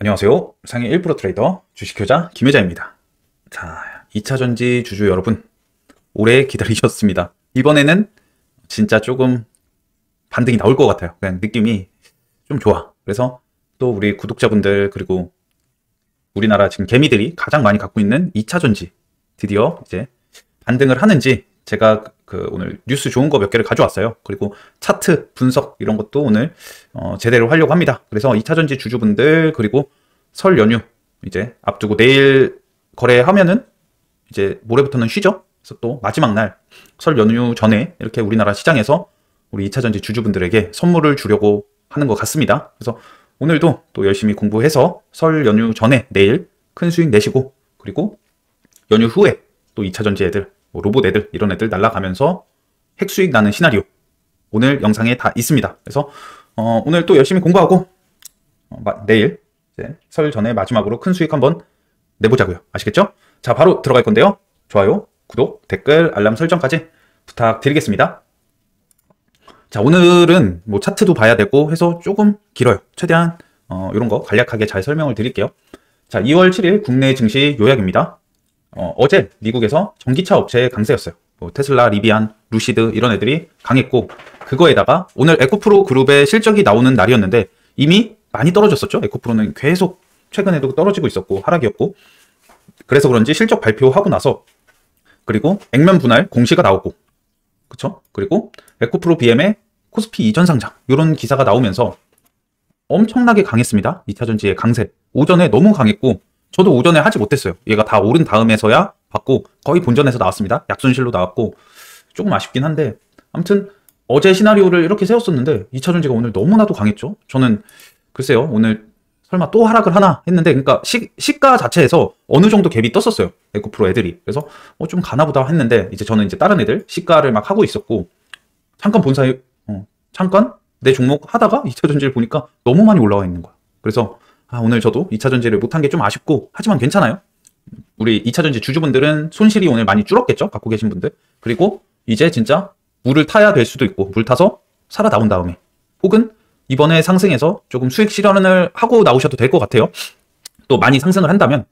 안녕하세요. 상해 1% 트레이더 주식효자 김효자입니다. 자, 2차전지 주주 여러분, 오래 기다리셨습니다. 이번에는 진짜 조금 반등이 나올 것 같아요. 그냥 느낌이 좀 좋아. 그래서 또 우리 구독자분들 그리고 우리나라 지금 개미들이 가장 많이 갖고 있는 2차전지 드디어 이제 반등을 하는지 제가 오늘 뉴스 좋은 거 몇 개를 가져왔어요. 그리고 차트 분석 이런 것도 오늘 제대로 하려고 합니다. 그래서 2차전지 주주분들 그리고 설 연휴 이제 앞두고 내일 거래하면은 이제 모레부터는 쉬죠. 그래서 또 마지막 날 설 연휴 전에 이렇게 우리나라 시장에서 우리 2차전지 주주분들에게 선물을 주려고 하는 것 같습니다. 그래서 오늘도 또 열심히 공부해서 설 연휴 전에 내일 큰 수익 내시고, 그리고 연휴 후에 또 2차전지 애들, 뭐 로봇 애들 이런 애들 날아가면서 핵수익 나는 시나리오 오늘 영상에 다 있습니다. 그래서 오늘 또 열심히 공부하고 내일 이제 설 전에 마지막으로 큰 수익 한번 내보자고요. 아시겠죠? 자, 바로 들어갈 건데요. 좋아요, 구독, 댓글, 알람 설정까지 부탁드리겠습니다. 자, 오늘은 뭐 차트도 봐야 되고 해서 조금 길어요. 최대한 이런 거 간략하게 잘 설명을 드릴게요. 자, 2월 7일 국내 증시 요약입니다. 어제 미국에서 전기차 업체 강세였어요. 뭐 테슬라, 리비안, 루시드 이런 애들이 강했고, 그거에다가 오늘 에코프로 그룹의 실적이 나오는 날이었는데 이미 많이 떨어졌었죠. 에코프로는 계속 최근에도 떨어지고 있었고 하락이었고, 그래서 그런지 실적 발표하고 나서, 그리고 액면 분할 공시가 나오고, 그쵸? 그리고 에코프로 BM의 코스피 이전 상장 이런 기사가 나오면서 엄청나게 강했습니다. 2차전지의 강세. 오전에 너무 강했고 저도 오전에 하지 못했어요. 얘가 다 오른 다음에서야 받고 거의 본전에서 나왔습니다. 약손실로 나왔고 조금 아쉽긴 한데, 아무튼 어제 시나리오를 이렇게 세웠었는데 2차전지가 오늘 너무나도 강했죠. 저는 글쎄요, 오늘 설마 또 하락을 하나 했는데, 그러니까 시가 자체에서 어느 정도 갭이 떴었어요. 에코프로 애들이. 그래서 좀 가나보다 했는데, 이제 저는 이제 다른 애들 시가를 막 하고 있었고, 잠깐 본 사이 잠깐 내 종목 하다가 2차전지를 보니까 너무 많이 올라와 있는 거야. 그래서 오늘 저도 2차전지를 못한 게 좀 아쉽고, 하지만 괜찮아요. 우리 2차전지 주주분들은 손실이 오늘 많이 줄었겠죠, 갖고 계신 분들. 그리고 이제 진짜 물을 타야 될 수도 있고, 물 타서 살아나온 다음에, 혹은 이번에 상승해서 조금 수익 실현을 하고 나오셔도 될 것 같아요. 또 많이 상승을 한다면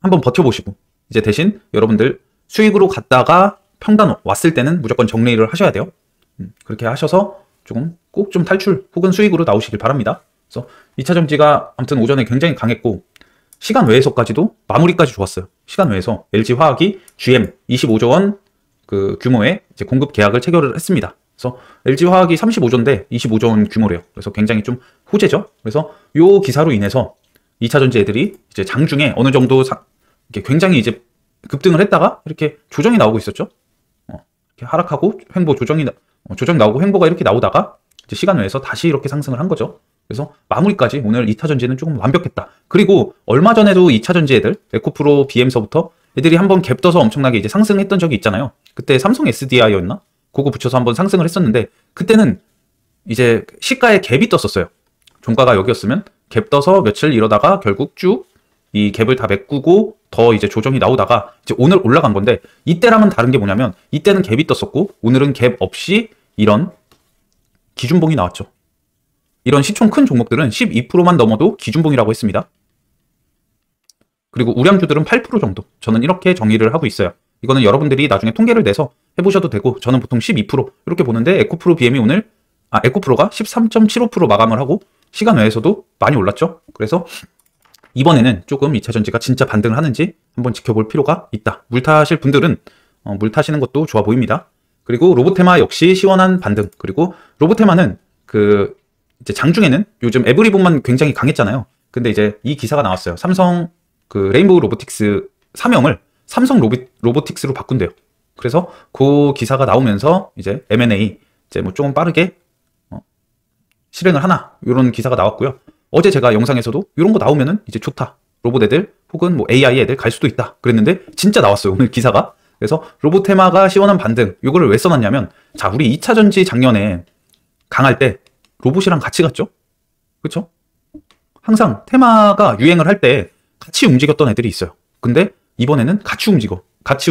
한번 버텨보시고, 이제 대신 여러분들 수익으로 갔다가 평단 왔을 때는 무조건 정리를 하셔야 돼요. 그렇게 하셔서 조금 꼭 좀 탈출 혹은 수익으로 나오시길 바랍니다. 그래서 2차전지가 아무튼 오전에 굉장히 강했고, 시간 외에서까지도 마무리까지 좋았어요. 시간 외에서 LG화학이 GM 25조 원 그 규모의 이제 공급 계약을 체결을 했습니다. 그래서 LG화학이 35조인데 25조 원 규모래요. 그래서 굉장히 좀 호재죠. 그래서 요 기사로 인해서 2차전지 애들이 이제 장중에 어느 정도 이렇게 굉장히 이제 급등을 했다가 이렇게 조정이 나오고 있었죠. 이렇게 하락하고 횡보 조정 나오고 횡보가 이렇게 나오다가 이제 시간 외에서 다시 이렇게 상승을 한 거죠. 그래서 마무리까지 오늘 2차전지는 조금 완벽했다. 그리고 얼마 전에도 2차전지 애들, 에코프로 BM서부터 애들이 한번 갭 떠서 엄청나게 이제 상승했던 적이 있잖아요. 그때 삼성 SDI였나? 그거 붙여서 한번 상승을 했었는데, 그때는 이제 시가에 갭이 떴었어요. 종가가 여기였으면 갭 떠서 며칠 이러다가 결국 쭉 이 갭을 다 메꾸고 더 이제 조정이 나오다가 이제 오늘 올라간 건데, 이때랑은 다른 게 뭐냐면 이때는 갭이 떴었고 오늘은 갭 없이 이런 기준봉이 나왔죠. 이런 시총 큰 종목들은 12%만 넘어도 기준봉이라고 했습니다. 그리고 우량주들은 8% 정도. 저는 이렇게 정의를 하고 있어요. 이거는 여러분들이 나중에 통계를 내서 해보셔도 되고, 저는 보통 12% 이렇게 보는데, 에코프로 BM이 오늘 에코프로가 13.75% 마감을 하고 시간 외에서도 많이 올랐죠. 그래서 이번에는 조금 2차전지가 진짜 반등을 하는지 한번 지켜볼 필요가 있다. 물 타실 분들은 물 타시는 것도 좋아 보입니다. 그리고 로보테마 역시 시원한 반등. 그리고 로보테마는 이제 장중에는 요즘 에브리본만 굉장히 강했잖아요. 근데 이제 이 기사가 나왔어요. 삼성 레인보우 로보틱스 사명을 삼성 로보틱스로 바꾼대요. 그래서 그 기사가 나오면서 이제 M&A 이제 뭐 조금 빠르게 실행을 하나, 이런 기사가 나왔고요. 어제 제가 영상에서도 이런 거 나오면은 이제 좋다. 로봇 애들 혹은 뭐 AI 애들 갈 수도 있다. 그랬는데 진짜 나왔어요, 오늘 기사가. 그래서 로보테마가 시원한 반등. 이거를 왜 써놨냐면, 자, 우리 2차전지 작년에 강할 때 로봇이랑 같이 갔죠? 그쵸? 항상 테마가 유행을 할 때 같이 움직였던 애들이 있어요. 근데 이번에는 같이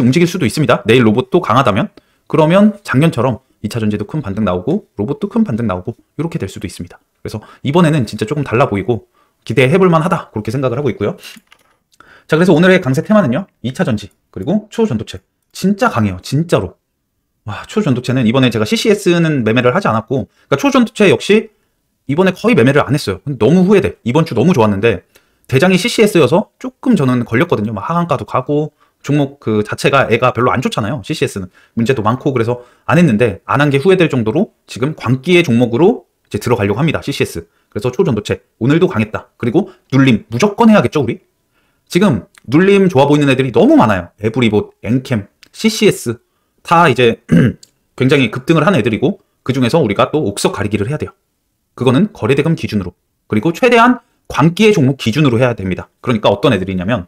움직일 수도 있습니다. 내일 로봇도 강하다면. 그러면 작년처럼 2차전지도 큰 반등 나오고 로봇도 큰 반등 나오고 이렇게 될 수도 있습니다. 그래서 이번에는 진짜 조금 달라 보이고, 기대해볼 만하다. 그렇게 생각을 하고 있고요. 자, 그래서 오늘의 강세 테마는요. 2차 전지, 그리고 초전도체. 진짜 강해요. 진짜로. 와, 초전도체는 이번에 제가 CCS는 매매를 하지 않았고, 그러니까 초전도체 역시 이번에 거의 매매를 안 했어요. 너무 후회돼. 이번 주 너무 좋았는데, 대장이 CCS여서 조금 저는 걸렸거든요. 막 하한가도 가고, 종목 그 자체가 애가 별로 안 좋잖아요. CCS는. 문제도 많고, 그래서 안 했는데, 안 한 게 후회될 정도로 지금 광기의 종목으로 이제 들어가려고 합니다. CCS. 그래서 초전도체. 오늘도 강했다. 그리고 눌림. 무조건 해야겠죠, 우리? 지금 눌림 좋아 보이는 애들이 너무 많아요. 에브리봇, 엔캠, CCS. 다 이제 굉장히 급등을 한 애들이고, 그 중에서 우리가 또 옥석 가리기를 해야 돼요. 그거는 거래대금 기준으로. 그리고 최대한 광기의 종목 기준으로 해야 됩니다. 그러니까 어떤 애들이냐면,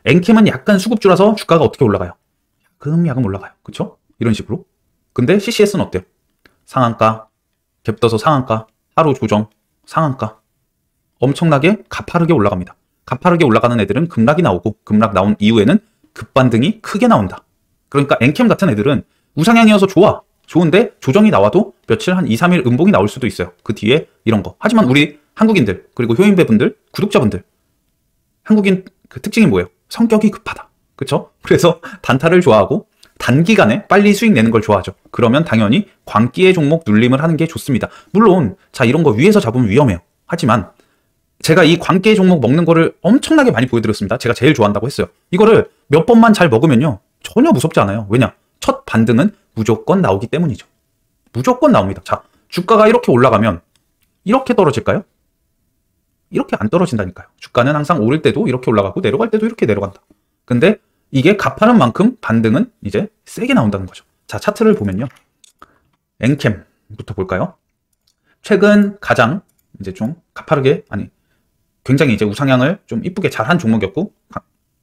엔캠은 약간 수급주라서 주가가 어떻게 올라가요? 야금야금 올라가요. 그쵸? 이런 식으로. 근데 CCS는 어때요? 상한가, 갭 떠서 상한가, 하루 조정, 상한가. 엄청나게 가파르게 올라갑니다. 가파르게 올라가는 애들은 급락이 나오고, 급락 나온 이후에는 급반등이 크게 나온다. 그러니까 엔캠 같은 애들은 우상향이어서 좋아. 좋은데 조정이 나와도 며칠 한 2, 3일 음봉이 나올 수도 있어요. 그 뒤에 이런 거. 하지만 우리 한국인들, 그리고 효인배분들, 구독자분들, 한국인 그 특징이 뭐예요? 성격이 급하다. 그쵸? 그래서 단타를 좋아하고 단기간에 빨리 수익 내는 걸 좋아하죠. 그러면 당연히 광기의 종목 눌림을 하는 게 좋습니다. 물론 자, 이런 거 위에서 잡으면 위험해요. 하지만 제가 이 광기의 종목 먹는 거를 엄청나게 많이 보여드렸습니다. 제가 제일 좋아한다고 했어요. 이거를 몇 번만 잘 먹으면요, 전혀 무섭지 않아요. 왜냐? 첫 반등은 무조건 나오기 때문이죠. 무조건 나옵니다. 자, 주가가 이렇게 올라가면 이렇게 떨어질까요? 이렇게 안 떨어진다니까요. 주가는 항상 오를 때도 이렇게 올라가고 내려갈 때도 이렇게 내려간다. 근데 이게 가파른 만큼 반등은 이제 세게 나온다는 거죠. 자, 차트를 보면요. 엔캠부터 볼까요? 최근 가장 이제 좀 가파르게, 아니, 굉장히 이제 우상향을 좀 이쁘게 잘한 종목이었고,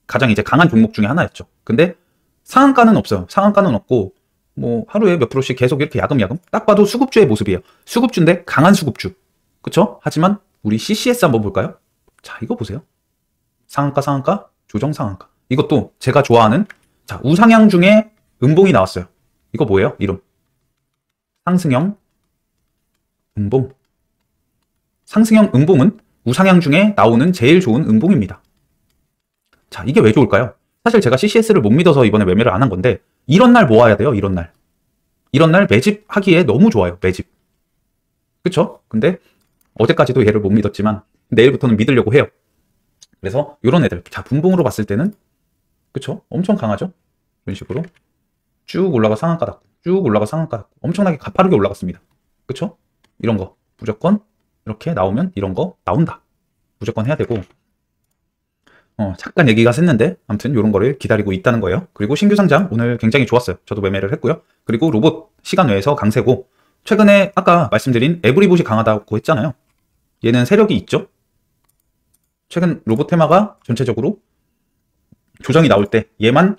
가장 이제 강한 종목 중에 하나였죠. 근데 상한가는 없어요. 상한가는 없고, 뭐 하루에 몇 프로씩 계속 이렇게 야금야금. 딱 봐도 수급주의 모습이에요. 수급주인데 강한 수급주. 그쵸? 하지만 우리 CCS 한번 볼까요? 자, 이거 보세요. 상한가, 상한가, 조정 상한가. 이것도 제가 좋아하는, 자, 우상향 중에 음봉이 나왔어요. 이거 뭐예요? 이름. 상승형 음봉. 상승형 음봉은 우상향 중에 나오는 제일 좋은 음봉입니다. 자, 이게 왜 좋을까요? 사실 제가 CCS를 못 믿어서 이번에 매매를 안 한 건데, 이런 날 모아야 돼요, 이런 날. 이런 날 매집하기에 너무 좋아요, 매집. 그쵸? 근데 어제까지도 얘를 못 믿었지만 내일부터는 믿으려고 해요. 그래서 이런 애들, 자, 분봉으로 봤을 때는, 그쵸? 엄청 강하죠? 이런 식으로 쭉 올라가 상한가 닫고, 쭉 올라가 상한가 닫고, 엄청나게 가파르게 올라갔습니다. 그쵸? 이런 거 무조건 이렇게 나오면 이런 거 나온다. 무조건 해야 되고, 잠깐 얘기가 샜는데 아무튼 이런 거를 기다리고 있다는 거예요. 그리고 신규 상장 오늘 굉장히 좋았어요. 저도 매매를 했고요. 그리고 로봇 시간 외에서 강세고, 최근에 아까 말씀드린 에브리봇이 강하다고 했잖아요. 얘는 세력이 있죠. 최근 로봇 테마가 전체적으로 조정이 나올 때 얘만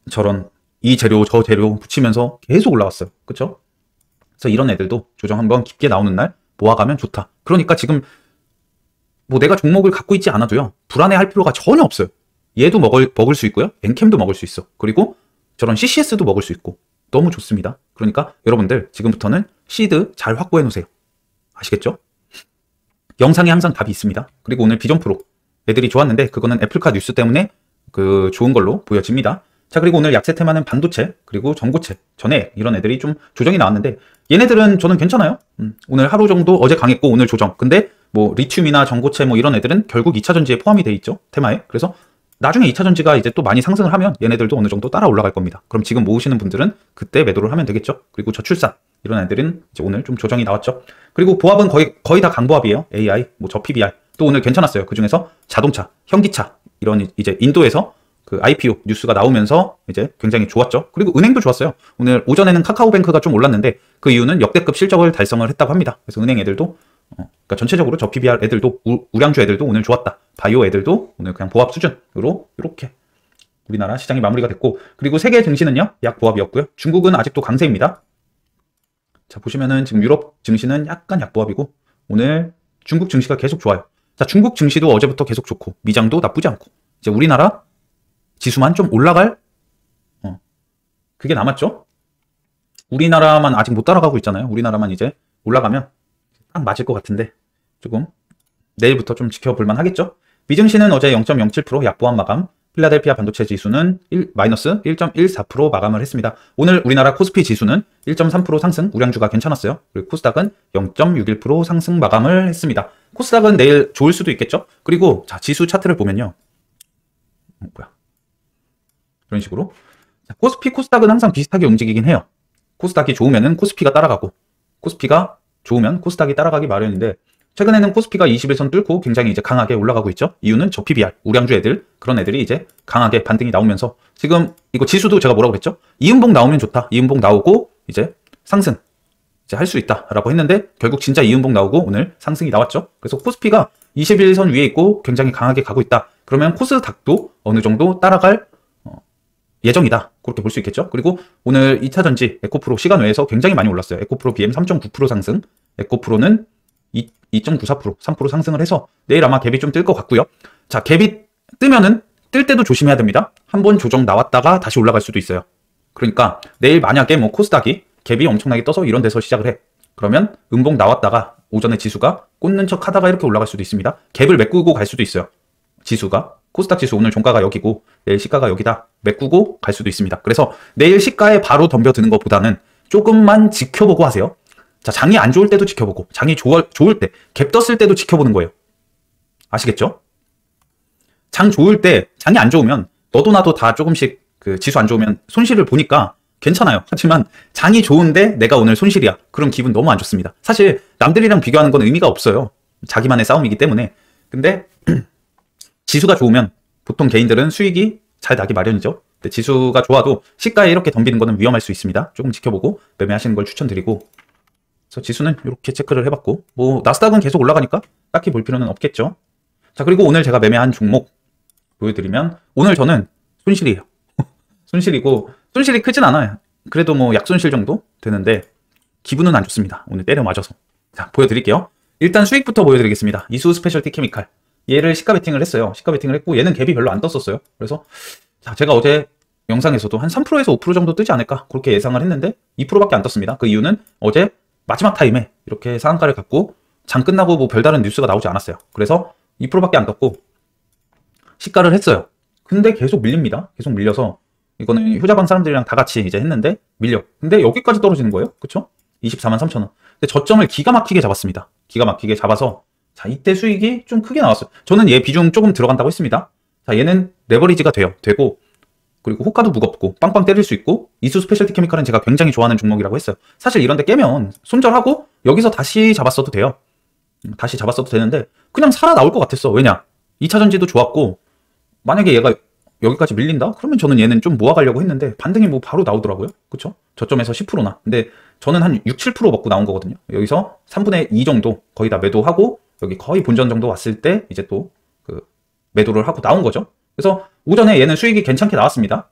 저런 이 재료 저 재료 붙이면서 계속 올라왔어요. 그쵸? 그래서 이런 애들도 조정 한번 깊게 나오는 날 모아가면 좋다. 그러니까 지금 뭐 내가 종목을 갖고 있지 않아도요, 불안해할 필요가 전혀 없어요. 얘도 먹을 수 있고요, 엔캠도 먹을 수 있어. 그리고 저런 CCS도 먹을 수 있고 너무 좋습니다. 그러니까 여러분들 지금부터는 시드 잘 확보해 놓으세요. 아시겠죠? 영상에 항상 답이 있습니다. 그리고 오늘 비전 프로 애들이 좋았는데 그거는 애플카 뉴스 때문에 그 좋은 걸로 보여집니다. 자, 그리고 오늘 약세 테마는 반도체, 그리고 전고체, 전에 이런 애들이 좀 조정이 나왔는데 얘네들은 저는 괜찮아요. 오늘 하루 정도 어제 강했고 오늘 조정. 근데 뭐 리튬이나 전고체 뭐 이런 애들은 결국 2차 전지에 포함이 돼 있죠, 테마에. 그래서 나중에 2차 전지가 이제 또 많이 상승을 하면 얘네들도 어느 정도 따라 올라갈 겁니다. 그럼 지금 모으시는 분들은 그때 매도를 하면 되겠죠. 그리고 저출산 이런 애들은 이제 오늘 좀 조정이 나왔죠. 그리고 보합은 거의 다 강보합이에요. AI, 뭐 저 PBR 또 오늘 괜찮았어요. 그 중에서 자동차, 현기차 이런 이제 인도에서 그 IPO 뉴스가 나오면서 이제 굉장히 좋았죠. 그리고 은행도 좋았어요. 오늘 오전에는 카카오뱅크가 좀 올랐는데 그 이유는 역대급 실적을 달성을 했다고 합니다. 그래서 은행 애들도 그러니까 전체적으로 저 PBR 애들도 우량주 애들도 오늘 좋았다. 바이오 애들도 오늘 그냥 보합 수준으로 이렇게 우리나라 시장이 마무리가 됐고, 그리고 세계 증시는요 약 보합이었고요. 중국은 아직도 강세입니다. 자, 보시면은 지금 유럽 증시는 약간 약보합이고 오늘 중국 증시가 계속 좋아요. 자, 중국 증시도 어제부터 계속 좋고 미장도 나쁘지 않고 이제 우리나라 지수만 좀 올라갈 그게 남았죠. 우리나라만 아직 못 따라가고 있잖아요. 우리나라만 이제 올라가면 딱 맞을 것 같은데 조금 내일부터 좀 지켜볼만 하겠죠. 미증시는 어제 0.07% 약보합 마감, 필라델피아 반도체 지수는 마이너스 1.14% 마감을 했습니다. 오늘 우리나라 코스피 지수는 1.3% 상승, 우량주가 괜찮았어요. 그리고 코스닥은 0.61% 상승 마감을 했습니다. 코스닥은 내일 좋을 수도 있겠죠. 그리고 자, 지수 차트를 보면요. 이런 식으로 자, 코스닥은 항상 비슷하게 움직이긴 해요. 코스닥이 좋으면은 코스피가 따라가고, 코스피가 좋으면 코스닥이 따라가기 마련인데, 최근에는 코스피가 21선 뚫고 굉장히 이제 강하게 올라가고 있죠. 이유는 저 PBR, 우량주 애들, 그런 애들이 이제 강하게 반등이 나오면서, 지금 이거 지수도 제가 뭐라고 그랬죠? 이음봉 나오면 좋다. 이음봉 나오고 이제 상승 이제 할 수 있다라고 했는데, 결국 진짜 이음봉 나오고 오늘 상승이 나왔죠. 그래서 코스피가 21선 위에 있고 굉장히 강하게 가고 있다. 그러면 코스닥도 어느 정도 따라갈 예정이다. 그렇게 볼 수 있겠죠. 그리고 오늘 2차전지 에코프로 시간 외에서 굉장히 많이 올랐어요. 에코프로 BM 3.9% 상승, 에코프로는 2.94%, 3% 상승을 해서 내일 아마 갭이 좀 뜰 것 같고요. 자, 갭이 뜨면은 뜰 때도 조심해야 됩니다. 한번 조정 나왔다가 다시 올라갈 수도 있어요. 그러니까 내일 만약에 뭐 코스닥이 갭이 엄청나게 떠서 이런 데서 시작을 해. 그러면 음봉 나왔다가 오전에 지수가 꽂는 척 하다가 이렇게 올라갈 수도 있습니다. 갭을 메꾸고 갈 수도 있어요. 지수가. 코스닥 지수 오늘 종가가 여기고 내일 시가가 여기다 메꾸고 갈 수도 있습니다. 그래서 내일 시가에 바로 덤벼드는 것보다는 조금만 지켜보고 하세요. 자, 장이 안 좋을 때도 지켜보고, 장이 좋을 때, 갭 떴을 때도 지켜보는 거예요. 아시겠죠? 장 좋을 때, 장이 안 좋으면 너도 나도 다 조금씩 그 지수 안 좋으면 손실을 보니까 괜찮아요. 하지만 장이 좋은데 내가 오늘 손실이야. 그럼 기분 너무 안 좋습니다. 사실 남들이랑 비교하는 건 의미가 없어요. 자기만의 싸움이기 때문에. 근데 지수가 좋으면 보통 개인들은 수익이 잘 나기 마련이죠. 근데 지수가 좋아도 시가에 이렇게 덤비는 거는 위험할 수 있습니다. 조금 지켜보고 매매하시는 걸 추천드리고, 그래서 지수는 이렇게 체크를 해봤고, 뭐 나스닥은 계속 올라가니까 딱히 볼 필요는 없겠죠. 자, 그리고 오늘 제가 매매한 종목 보여드리면, 오늘 저는 손실이에요. 손실이고, 손실이 크진 않아요. 그래도 뭐 약손실 정도 되는데 기분은 안 좋습니다. 오늘 때려 맞아서. 자, 보여드릴게요. 일단 수익부터 보여드리겠습니다. 이수 스페셜티 케미칼, 얘를 시가 베팅을 했어요. 시가 베팅을 했고 얘는 갭이 별로 안 떴었어요. 그래서 자, 제가 어제 영상에서도 한 3%에서 5% 정도 뜨지 않을까 그렇게 예상을 했는데 2%밖에 안 떴습니다. 그 이유는 어제 마지막 타임에 이렇게 상한가를 갖고 장 끝나고 뭐 별다른 뉴스가 나오지 않았어요. 그래서 2%밖에 안 떴고 시가를 했어요. 근데 계속 밀립니다. 계속 밀려서 이거는 효자방 사람들이랑 다 같이 이제 했는데 밀려. 근데 여기까지 떨어지는 거예요. 그쵸? 243,000원. 근데 저점을 기가 막히게 잡았습니다. 기가 막히게 잡아서 자, 이때 수익이 좀 크게 나왔어요. 저는 얘 비중 조금 들어간다고 했습니다. 자, 얘는 레버리지가 되고, 그리고 호가도 무겁고 빵빵 때릴 수 있고, 이수 스페셜티 케미칼은 제가 굉장히 좋아하는 종목이라고 했어요. 사실 이런 데 깨면 손절하고 여기서 다시 잡았어도 돼요. 다시 잡았어도 되는데 그냥 살아 나올 것 같았어. 왜냐? 2차전지도 좋았고, 만약에 얘가 여기까지 밀린다? 그러면 저는 얘는 좀 모아가려고 했는데 반등이 뭐 바로 나오더라고요. 그쵸? 저점에서 10%나. 근데 저는 한 6, 7% 먹고 나온 거거든요. 여기서 3분의 2 정도 거의 다 매도하고 여기 거의 본전 정도 왔을 때 이제 또 그 매도를 하고 나온 거죠. 그래서 오전에 얘는 수익이 괜찮게 나왔습니다.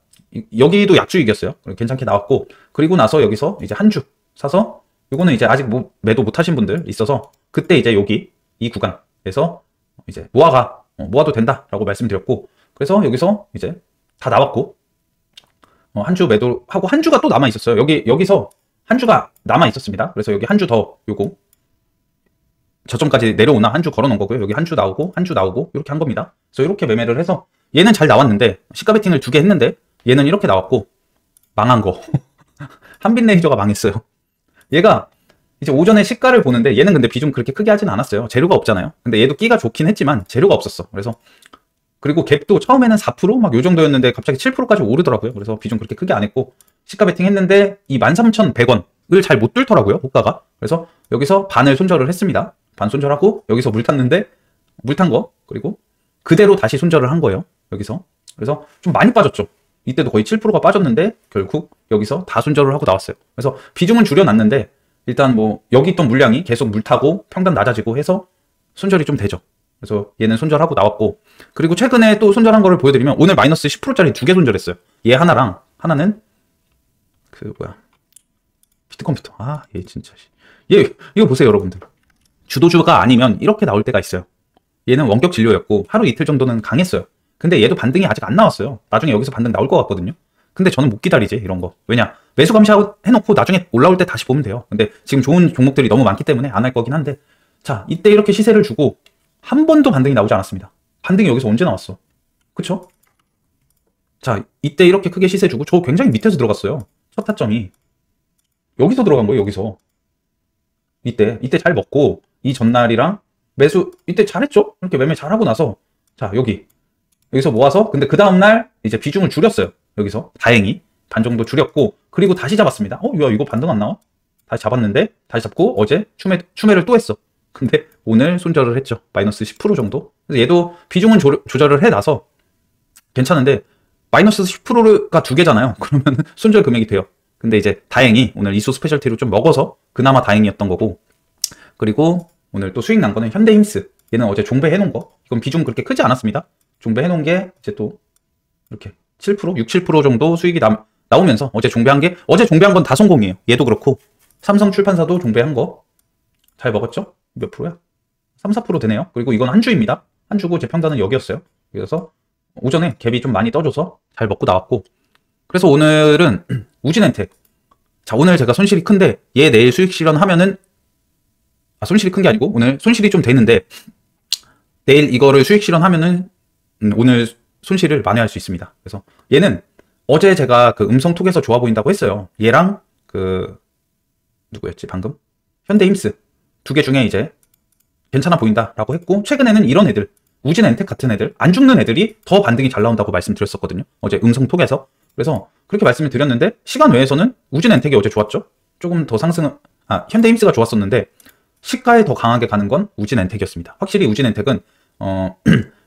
여기도 약수익이었어요. 괜찮게 나왔고, 그리고 나서 여기서 이제 한 주 사서, 요거는 이제 아직 뭐 매도 못 하신 분들 있어서 그때 이제 여기 이 구간에서 이제 모아도 된다라고 말씀드렸고, 그래서 여기서 이제 다 나왔고, 한 주 매도하고 한 주가 또 남아 있었어요. 여기서 한 주가 남아 있었습니다. 그래서 여기 한 주 더 요거 저점까지 내려오나 한 주 걸어 놓은 거고요. 여기 한 주 나오고 한 주 나오고 이렇게 한 겁니다. 그래서 이렇게 매매를 해서 얘는 잘 나왔는데 시가 베팅을 2개 했는데 얘는 이렇게 나왔고 망한 거. 한빛레이저가 망했어요. 얘가 이제 오전에 시가를 보는데 얘는 근데 비중 그렇게 크게 하진 않았어요. 재료가 없잖아요. 근데 얘도 끼가 좋긴 했지만 재료가 없었어. 그래서 그리고 갭도 처음에는 4% 막 요 정도였는데 갑자기 7%까지 오르더라고요. 그래서 비중 그렇게 크게 안 했고 시가 베팅 했는데 이 13,100원을 잘 못 뚫더라고요. 호가가. 그래서 여기서 반을 손절을 했습니다. 반 손절하고 여기서 물 탔는데 물 탄 거 그리고 그대로 다시 손절을 한 거예요. 여기서. 그래서 좀 많이 빠졌죠. 이때도 거의 7%가 빠졌는데 결국 여기서 다 손절을 하고 나왔어요. 그래서 비중은 줄여놨는데 일단 뭐 여기 있던 물량이 계속 물 타고 평단 낮아지고 해서 손절이 좀 되죠. 그래서 얘는 손절하고 나왔고, 그리고 최근에 또 손절한 거를 보여드리면 오늘 마이너스 10%짜리 2개 손절했어요. 얘 하나랑 하나는 그 뭐야 비트컴퓨터. 아, 얘 진짜 얘 이거 보세요 여러분들. 주도주가 아니면 이렇게 나올 때가 있어요. 얘는 원격 진료였고 하루 이틀 정도는 강했어요. 근데 얘도 반등이 아직 안 나왔어요. 나중에 여기서 반등 나올 것 같거든요. 근데 저는 못 기다리지 이런 거. 왜냐? 매수 감시해놓고 나중에 올라올 때 다시 보면 돼요. 근데 지금 좋은 종목들이 너무 많기 때문에 안 할 거긴 한데, 자, 이때 이렇게 시세를 주고 한 번도 반등이 나오지 않았습니다. 반등이 여기서 언제 나왔어? 그쵸? 자, 이때 이렇게 크게 시세 주고 저 굉장히 밑에서 들어갔어요. 첫 타점이. 여기서 들어간 거예요, 여기서. 이때 잘 먹고 이 전날이랑 매수 이때 잘했죠? 이렇게 매매 잘하고 나서 자, 여기서 모아서 근데 그 다음날 이제 비중을 줄였어요. 여기서 다행히 반 정도 줄였고 그리고 다시 잡았습니다. 야, 이거 반등 안 나와? 다시 잡았는데 다시 잡고 어제 추매를 또 했어. 근데 오늘 손절을 했죠. 마이너스 10% 정도. 그래서 얘도 비중은 조절을 해놔서 괜찮은데 마이너스 10%가 두 개잖아요. 그러면 손절 금액이 돼요. 근데 이제 다행히 오늘 이수 스페셜티로 좀 먹어서 그나마 다행이었던 거고 그리고 오늘 또 수익 난 거는 현대힘스. 얘는 어제 종배해 놓은 거. 이건 비중 그렇게 크지 않았습니다. 종배해 놓은 게 이제 또 이렇게 7%, 6, 7% 정도 수익이 나오면서 어제 종배한 건 다 성공이에요. 얘도 그렇고 삼성출판사도 종배한 거 잘 먹었죠? 몇 프로야? 3, 4% 되네요. 그리고 이건 한 주입니다. 한 주고 제 평단은 여기였어요. 그래서 오전에 갭이 좀 많이 떠줘서 잘 먹고 나왔고 그래서 오늘은 우진엔텍. 자, 오늘 제가 손실이 큰데 얘 내일 수익 실현하면은 손실이 큰 게 아니고 오늘 손실이 좀 되는데 내일 이거를 수익 실현하면은 오늘 손실을 만회할 수 있습니다. 그래서 얘는 어제 제가 그 음성톡에서 좋아 보인다고 했어요. 얘랑 누구였지 방금? 현대힘스 두 개 중에 이제 괜찮아 보인다라고 했고 최근에는 이런 애들 우진엔텍 같은 애들 안 죽는 애들이 더 반등이 잘 나온다고 말씀드렸었거든요. 어제 음성톡에서. 그래서 그렇게 말씀을 드렸는데 시간 외에서는 우진엔텍이 어제 좋았죠. 조금 더 현대힘스가 좋았었는데 시가에 더 강하게 가는 건 우진엔텍이었습니다. 확실히 우진엔텍은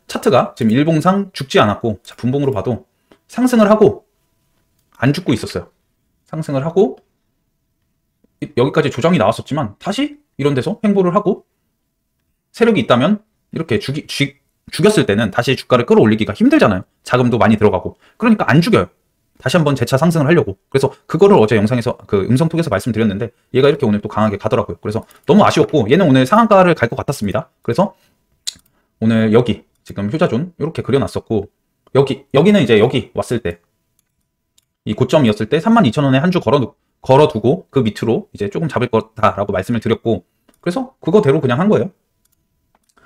차트가 지금 일봉상 죽지 않았고 자, 분봉으로 봐도 상승을 하고 안 죽고 있었어요. 상승을 하고 여기까지 조정이 나왔었지만 다시 이런 데서 횡보를 하고 세력이 있다면 이렇게 죽였을 때는 다시 주가를 끌어올리기가 힘들잖아요. 자금도 많이 들어가고 그러니까 안 죽여요. 다시 한번 재차 상승을 하려고. 그래서 그거를 어제 영상에서 그 음성톡에서 말씀드렸는데 얘가 이렇게 오늘 또 강하게 가더라고요. 그래서 너무 아쉬웠고 얘는 오늘 상한가를 갈 것 같았습니다. 그래서 오늘 여기 지금 효자존 이렇게 그려놨었고 여기는 이제 여기 왔을 때 이 고점이었을 때 32,000원에 한 주 걸어두고 그 밑으로 이제 조금 잡을 거다라고 말씀을 드렸고 그래서 그거대로 그냥 한 거예요.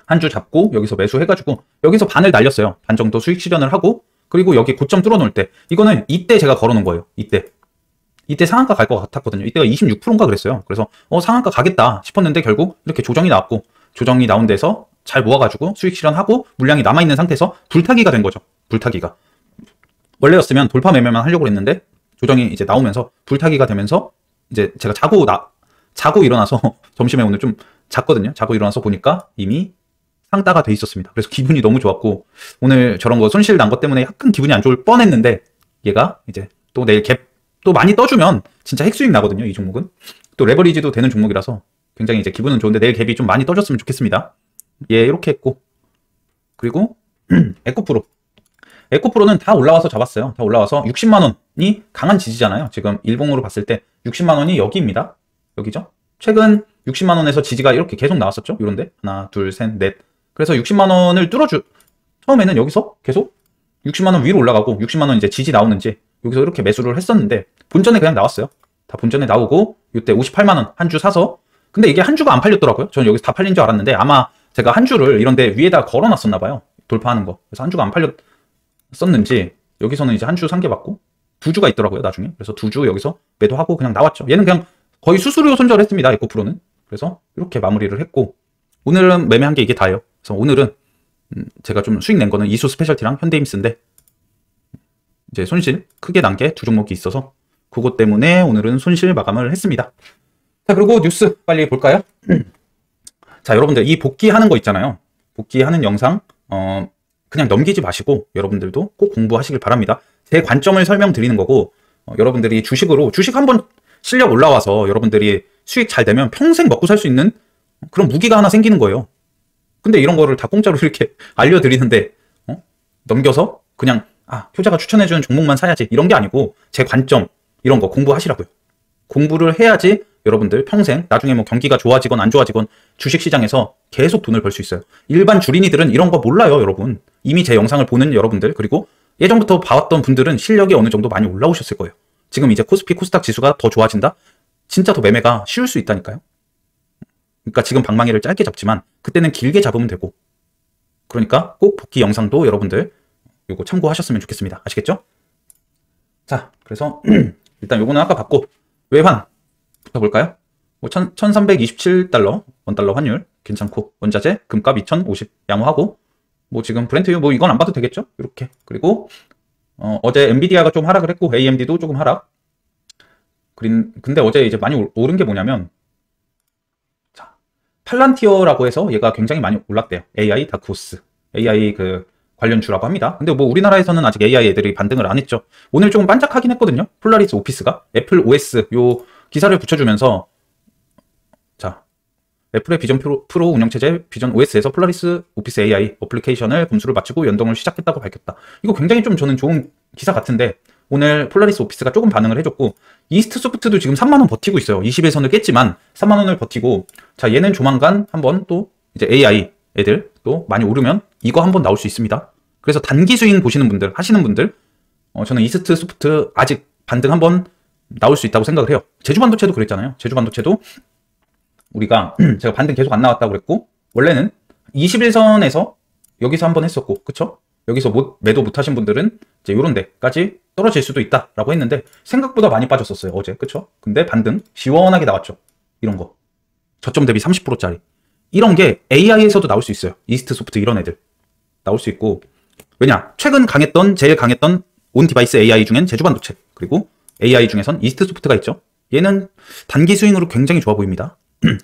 한 주 잡고 여기서 매수해가지고 여기서 반을 날렸어요. 반 정도 수익 실현을 하고 그리고 여기 고점 뚫어놓을 때 이거는 이때 제가 걸어놓은 거예요. 이때 상한가 갈 것 같았거든요. 이때가 26%인가 그랬어요. 그래서 상한가 가겠다 싶었는데 결국 이렇게 조정이 나왔고 조정이 나온 데서 잘 모아가지고 수익 실현하고 물량이 남아있는 상태에서 불타기가 된 거죠. 불타기가 원래였으면 돌파 매매만 하려고 했는데 조정이 이제 나오면서 불타기가 되면서 이제 제가 자고 일어나서 점심에 오늘 좀 잤거든요. 자고 일어나서 보니까 이미 상따가 돼 있었습니다. 그래서 기분이 너무 좋았고 오늘 저런 거 손실 난 것 때문에 약간 기분이 안 좋을 뻔했는데 얘가 이제 또 내일 갭 또 많이 떠주면 진짜 핵수익 나거든요. 이 종목은 또 레버리지도 되는 종목이라서 굉장히 이제 기분은 좋은데 내일 갭이 좀 많이 떠줬으면 좋겠습니다. 얘 이렇게 했고 그리고 에코프로는 다 올라와서 잡았어요. 다 올라와서 60만 원이 강한 지지잖아요. 지금 일봉으로 봤을 때 60만 원이 여기입니다. 여기죠. 최근 60만 원에서 지지가 이렇게 계속 나왔었죠. 이런데 하나, 둘, 셋, 넷. 그래서 60만 원을 처음에는 여기서 계속 60만 원 위로 올라가고 60만 원 이제 지지 나오는지 여기서 이렇게 매수를 했었는데 본전에 그냥 나왔어요. 다 본전에 나오고 이때 58만 원 한 주 사서 근데 이게 한 주가 안 팔렸더라고요. 저는 여기서 다 팔린 줄 알았는데 아마 제가 한 주를 이런데 위에다 걸어놨었나 봐요. 돌파하는 거. 그래서 한 주가 안 팔렸었는지 여기서는 이제 한 주 산 개 받고 두 주가 있더라고요. 나중에. 그래서 두 주 여기서 매도하고 그냥 나왔죠. 얘는 그냥 거의 수수료 손절했습니다. 에코프로는. 그래서 이렇게 마무리를 했고 오늘은 매매한 게 이게 다예요. 그래서 오늘은 제가 좀 수익 낸 거는 이수 스페셜티랑 현대힘스인데 이제 손실 크게 난 게 두 종목이 있어서 그것 때문에 오늘은 손실 마감을 했습니다. 자, 그리고 뉴스 빨리 볼까요? 자, 여러분들 이 복귀하는 거 있잖아요. 복귀하는 영상 그냥 넘기지 마시고 여러분들도 꼭 공부하시길 바랍니다. 제 관점을 설명드리는 거고 여러분들이 주식 한번 실력 올라와서 여러분들이 수익 잘 되면 평생 먹고 살 수 있는 그런 무기가 하나 생기는 거예요. 근데 이런 거를 다 공짜로 이렇게 알려드리는데 넘겨서 그냥 효자가 추천해주는 종목만 사야지 이런 게 아니고 제 관점 이런 거 공부하시라고요. 공부를 해야지 여러분들 평생 나중에 뭐 경기가 좋아지건 안 좋아지건 주식시장에서 계속 돈을 벌 수 있어요. 일반 주린이들은 이런 거 몰라요. 여러분 이미 제 영상을 보는 여러분들 그리고 예전부터 봐왔던 분들은 실력이 어느 정도 많이 올라오셨을 거예요. 지금 이제 코스피 코스닥 지수가 더 좋아진다? 진짜 더 매매가 쉬울 수 있다니까요. 그러니까 지금 방망이를 짧게 잡지만 그때는 길게 잡으면 되고 그러니까 꼭 복귀 영상도 여러분들 요거 참고하셨으면 좋겠습니다. 아시겠죠? 자, 그래서 일단 요거는 아까 봤고 외환부터 볼까요? 뭐 1327달러, 원달러 환율 괜찮고, 원자재 금값 2050 양호하고, 뭐 지금 브렌트유 뭐 이건 안 봐도 되겠죠? 이렇게. 그리고 어제 엔비디아가 좀 하락을 했고 AMD도 조금 하락. 근데 어제 이제 많이 오른 게 뭐냐면, 자, 팔란티어라고 해서 얘가 굉장히 많이 올랐대요. AI 다크호스, AI 그 관련주라고 합니다. 근데 뭐 우리나라에서는 아직 AI 애들이 반등을 안 했죠. 오늘 조금 반짝하긴 했거든요. 폴라리스 오피스가 애플 OS 요 기사를 붙여주면서, 자, 애플의 비전 프로 운영체제 비전 OS에서 폴라리스 오피스 AI 어플리케이션을 검수를 마치고 연동을 시작했다고 밝혔다. 이거 굉장히 좀 저는 좋은 기사 같은데, 오늘 폴라리스 오피스가 조금 반응을 해줬고, 이스트 소프트도 지금 3만원 버티고 있어요. 20일선을 깼지만 3만원을 버티고, 자, 얘는 조만간 한번 또 이제 AI 애들 또 많이 오르면 이거 한번 나올 수 있습니다. 그래서 단기 스윙 보시는 분들, 하시는 분들, 저는 이스트 소프트 아직 반등 한번 나올 수 있다고 생각을 해요. 제주반도체도 그랬잖아요. 제주반도체도 우리가 제가 반등 계속 안 나왔다고 그랬고, 원래는 21선에서 여기서 한번 했었고, 그쵸? 여기서 매도 못 하신 분들은 이제 요런 데까지 떨어질 수도 있다라고 했는데, 생각보다 많이 빠졌었어요, 어제. 그쵸? 근데 반등 시원하게 나왔죠. 이런 거. 저점 대비 30%짜리. 이런 게 AI에서도 나올 수 있어요. 이스트 소프트 이런 애들. 나올 수 있고. 왜냐? 최근 제일 강했던 온 디바이스 AI 중엔 제주반도체. 그리고 AI 중에선 이스트 소프트가 있죠. 얘는 단기 스윙으로 굉장히 좋아 보입니다.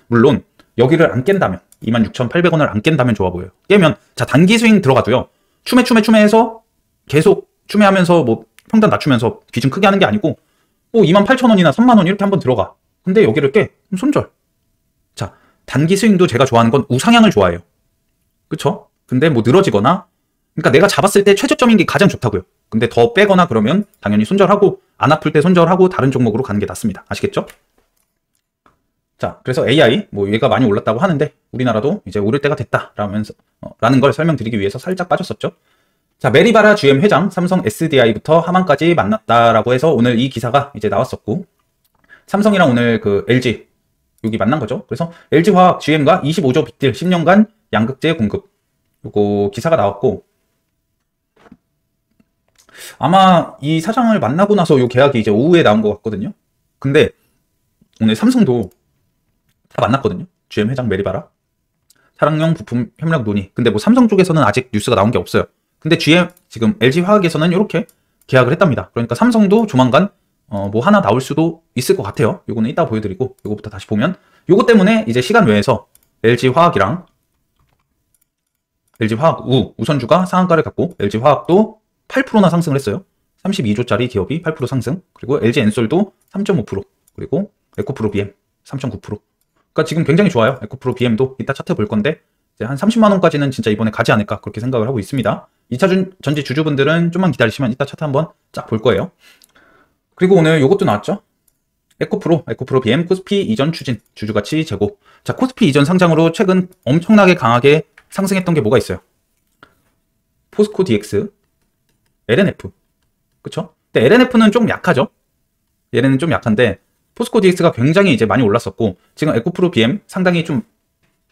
물론 여기를 안 깬다면, 26,800원을 안 깬다면 좋아 보여요. 깨면, 자, 단기 스윙 들어가도요, 추매 해서 계속 추매하면서 뭐 평단 낮추면서 비중 크게 하는 게 아니고, 뭐 28,000원이나 3만원 이렇게 한번 들어가. 근데 여기를 깨. 그럼 손절. 자, 단기 스윙도 제가 좋아하는 건 우상향을 좋아해요. 그쵸? 근데 뭐 늘어지거나, 그러니까 내가 잡았을 때 최저점인 게 가장 좋다고요. 근데 더 빼거나 그러면 당연히 손절하고, 안 아플 때 손절하고 다른 종목으로 가는 게 낫습니다. 아시겠죠? 자, 그래서 AI, 뭐 얘가 많이 올랐다고 하는데 우리나라도 이제 오를 때가 됐다 라는 걸 설명드리기 위해서 살짝 빠졌었죠. 자, 메리바라 GM 회장 삼성 SDI부터 하만까지 만났다라고 해서 오늘 이 기사가 이제 나왔었고, 삼성이랑 오늘 그 LG 여기 만난 거죠. 그래서 LG화학 GM과 25조 빅딜 10년간 양극재 공급, 요거 기사가 나왔고, 아마 이 사장을 만나고 나서 요 계약이 이제 오후에 나온 것 같거든요. 근데 오늘 삼성도 다 만났거든요. GM 회장 메리바라 차량용 부품 협력 논의. 근데 뭐 삼성 쪽에서는 아직 뉴스가 나온 게 없어요. 근데 지금 LG화학에서는 이렇게 계약을 했답니다. 그러니까 삼성도 조만간 뭐 하나 나올 수도 있을 것 같아요. 요거는 이따 보여드리고, 요거부터 다시 보면, 요거 때문에 이제 시간 외에서 LG화학이랑 LG화학 우선주가 상한가를 갖고, LG화학도 8%나 상승을 했어요. 32조짜리 기업이 8% 상승. 그리고 LG엔솔도 3.5%, 그리고 에코프로 BM 3.9%. 그러니까 지금 굉장히 좋아요. 에코프로 BM도 이따 차트 볼 건데, 이제 한 30만원까지는 진짜 이번에 가지 않을까 그렇게 생각을 하고 있습니다. 2차 전지 주주분들은 좀만 기다리시면 이따 차트 한번 쫙 볼 거예요. 그리고 오늘 요것도 나왔죠. 에코프로 BM 코스피 이전 추진 주주가치 재고. 자, 코스피 이전 상장으로 최근 엄청나게 강하게 상승했던 게 뭐가 있어요? 포스코 DX, LNF. 그쵸? 근데 LNF는 좀 약하죠? 얘네는 좀 약한데, 포스코 DX가 굉장히 이제 많이 올랐었고, 지금 에코프로 BM 상당히 좀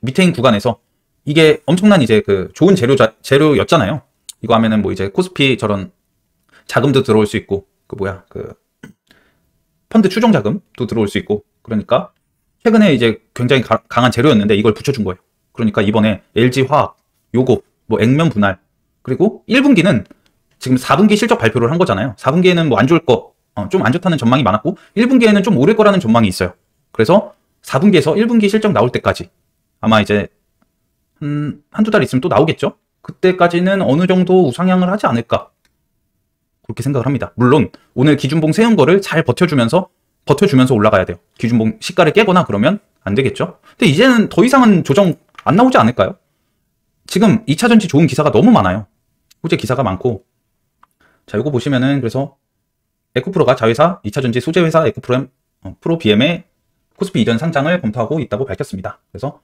밑에인 구간에서 이게 엄청난 이제 그 좋은 재료였잖아요. 이거 하면은 뭐 이제 코스피 저런 자금도 들어올 수 있고, 그 펀드 추종 자금도 들어올 수 있고, 그러니까 최근에 이제 굉장히 강한 재료였는데 이걸 붙여준 거예요. 그러니까 이번에 LG화학 요거 뭐 액면 분할, 그리고 1분기는 지금 4분기 실적 발표를 한 거잖아요. 4분기에는 뭐 안 좋을 거, 좀 안 좋다는 전망이 많았고, 1분기에는 좀 오를 거라는 전망이 있어요. 그래서 4분기에서 1분기 실적 나올 때까지 아마 이제 한두 달 있으면 또 나오겠죠? 그때까지는 어느 정도 우상향을 하지 않을까, 그렇게 생각을 합니다. 물론 오늘 기준봉 세운 거를 잘 버텨주면서 올라가야 돼요. 기준봉 시가를 깨거나 그러면 안 되겠죠? 근데 이제는 더 이상은 조정 안 나오지 않을까요? 지금 2차 전지 좋은 기사가 너무 많아요. 호재 기사가 많고. 자, 이거 보시면은, 그래서 에코프로가 자회사 2차 전지 소재 회사 프로 BM의 코스피 이전 상장을 검토하고 있다고 밝혔습니다. 그래서